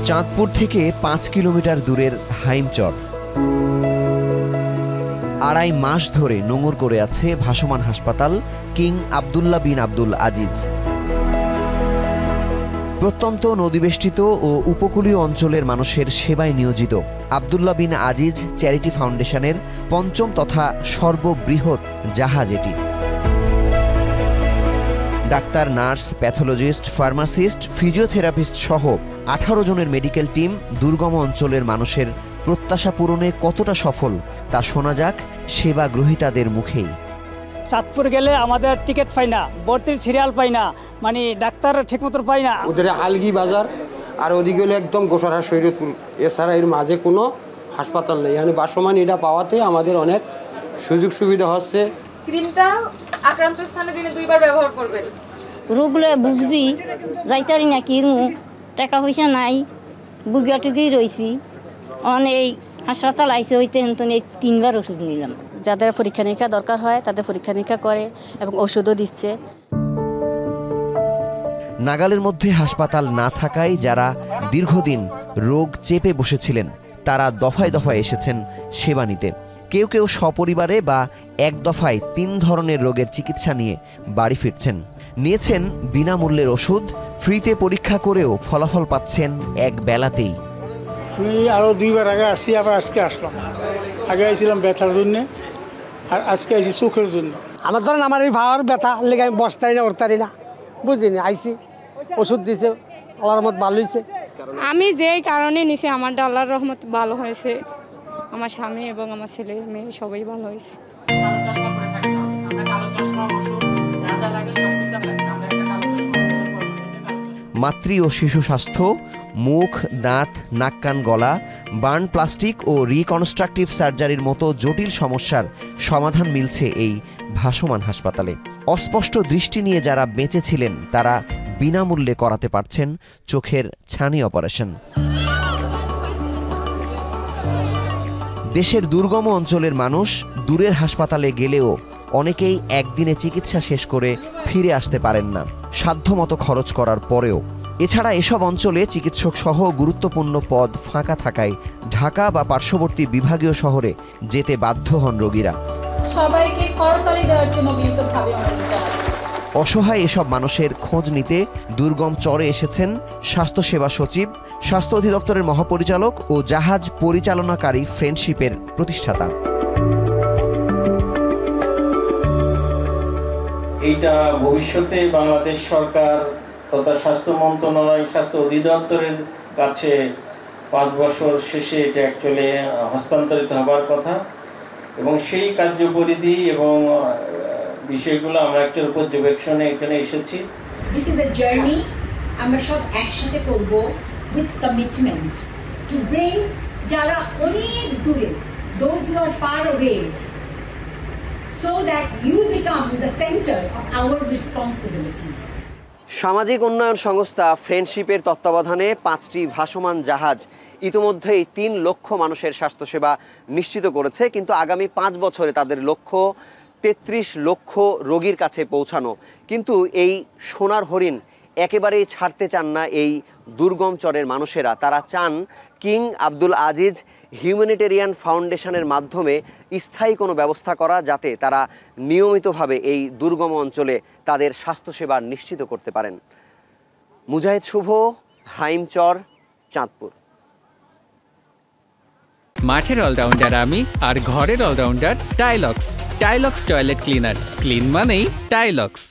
চাঁদপুর থেকে ৫ কিলোমিটার দূরের হাইমচর। ২.৫ মাস ধরে নোঙর করে আছে ভাসমান হাসপাতাল কিং আবদুল্লাহ বিন আব্দুল আজিজ। প্রত্যন্ত নদীবেষ্টিত ও উপকূলীয় অঞ্চলের মানুষের সেবায় নিয়োজিত আবদুল্লাহ বিন আজিজ চ্যারিটি ফাউন্ডেশনের পঞ্চম তথা সর্ববৃহৎ জাহাজ এটি। Doctor, nurse, pathologist, pharmacist, physiotherapist সহ ১৮ জনের মেডিকেল টিম দুর্গম অঞ্চলের মানুষের প্রত্যাশা পূরণে কতটা সফল তা শোনা যাক সেবা গ্রহীতাদের মুখেই। চাঁদপুর গেলে আমাদের টিকিট পাই না, ভর্তির সিরিয়াল পাই না, মানে ডাক্তার ঠিকমতো পাই না। ওদের আলগি বাজার আর ওদিকে হলো একদম গোসারা শরীরপুর, এছাড়া এর মাঝে কোনো হাসপাতাল নেই। মানে বাসমান এটা পাওয়াতে আমাদের অনেক সুযোগ সুবিধা হচ্ছে। ক্রিমটা আক্রান্ত স্থানে দিনে 2 বার ব্যবহার করবেন। রোগলে ভুগছি, যাইতারি না কিনু, টাকা পয়সা নাই, বুগিয়া টুকি রয়েছি। এই হাসপাতাল আইসে হইতে হেন 3 বার ওষুধ নিলাম। যাদের পরীক্ষা নিরীক্ষা দরকার হয় তাদের পরীক্ষা নিরীক্ষা করে এবং ওষুধও দিচ্ছে। নাগালের মধ্যে হাসপাতাল না থাকায় যারা দীর্ঘদিন রোগ চেপে বসেছিলেন তারা দফায় দফায় এসেছেন সেবা নিতে। কেউ কেউ সপরিবারে বা এক দফায় 3 ধরনের রোগের চিকিৎসা নিয়ে বাড়ি ফিরছেন। নিয়েছেন বিনামূল্যের ওষুধ, ফ্রিতে পরীক্ষা করেও ফলাফল পাচ্ছেন এক বেলাতেই। আমি আরও 2 বার আগে আসছি, আবার আজকে আসলাম। আগে আইছিলাম ব্যথার জন্যে, আর আজকে আইছি চোখের জন্য। আমার ধরেন আমার এই ভাওয়ার ব্যথা লেগে আমি বসতারি না, উঠতারি না, বুঝিনি। আইছি, ওষুধ দিছে, আল্লাহর রহমত ভালো হয়েছে। আমি যেই কারণে নিছি আমারটা আল্লাহর রহমত ভালো হয়েছে। আমার স্বামী এবং আমার ছেলে মেয়ে সবাই ভালো হয়েছে। মাতৃ ও শিশু স্বাস্থ্য, মুখ, দাঁত, নাক, কান, গলা, বার্ন, প্লাস্টিক ও রিকনস্ট্রাকটিভ সার্জারির মতো জটিল সমস্যার সমাধান মিলছে এই ভাসমান হাসপাতালে। অস্পষ্ট দৃষ্টি নিয়ে যারা বেঁচে ছিলেন তারা বিনামূল্যে করাতে পারছেন চোখের ছানি অপারেশন। দেশের দুর্গম অঞ্চলের মানুষ দূরের হাসপাতালে গেলেও অনেকেই একদিনে চিকিৎসা শেষ করে ফিরে আসতে পারেন না, সাধ্যমতো খরচ করার পরেও। এছাড়া এসব অঞ্চলে চিকিৎসক সহ গুরুত্বপূর্ণ পদ ফাঁকা থাকায় ঢাকা বা পার্শ্ববর্তী বিভাগীয় শহরে যেতে বাধ্য হন রোগীরা। সবাইকে করতালি দেওয়ার জন্য বিনীতভাবে অনুরোধ জানাচ্ছি। অসহায় এসব মানুষের খোঁজ নিতে দুর্গম চরে এসেছেন স্বাস্থ্যসেবা সচিব, স্বাস্থ্য অধিদপ্তরের মহাপরিচালক ও জাহাজ পরিচালনাকারী ফ্রেন্ডশিপের প্রতিষ্ঠাতা। এইটা ভবিষ্যতে বাংলাদেশ সরকার তথা স্বাস্থ্য মন্ত্রণালয়, স্বাস্থ্য অধিদপ্তরের কাছে 5 বছর শেষে এটা অ্যাকচুয়ালি হস্তান্তরিত হবার কথা, এবং সেই কার্যপরিধি এবং বিষয়গুলো আমরা একটা পর্যবেক্ষণে এখানে এসেছি। This is a journey আমরা সব একসাথে করব with commitment to bring যারা অনেক দূরে, those who are far away, so that you become the center of our responsibility. সামাজিক উন্নয়ন সংস্থা ফ্রেন্ডশিপের তত্ত্বাবধানে 5টি ভাসমান জাহাজ ইতিমধ্যেই 3 লক্ষ মানুষের স্বাস্থ্যসেবা নিশ্চিত করেছে, কিন্তু আগামী 5 বছরে তাদের লক্ষ্য 33 লক্ষ রোগীর কাছে পৌঁছানো। কিন্তু এই সোনার হরিণ একেবারেই ছাড়তে চান না এই দুর্গম চরের মানুষেরা। তারা চান কিং আব্দুল আজিজ হিউম্যানিটেরিয়ান ফাউন্ডেশনের মাধ্যমে স্থায়ী কোনো ব্যবস্থা করা, যাতে তারা নিয়মিতভাবে এই দুর্গম অঞ্চলে তাদের স্বাস্থ্যসেবা নিশ্চিত করতে পারেন। মুজাহিদ শুভ, হাইমচর, চাঁদপুর। মাঠের অলরাউন্ডার আমি, আর ঘরের allrounder Tilex. Tilex toilet cleaner, clean মানেই টাইলক্স।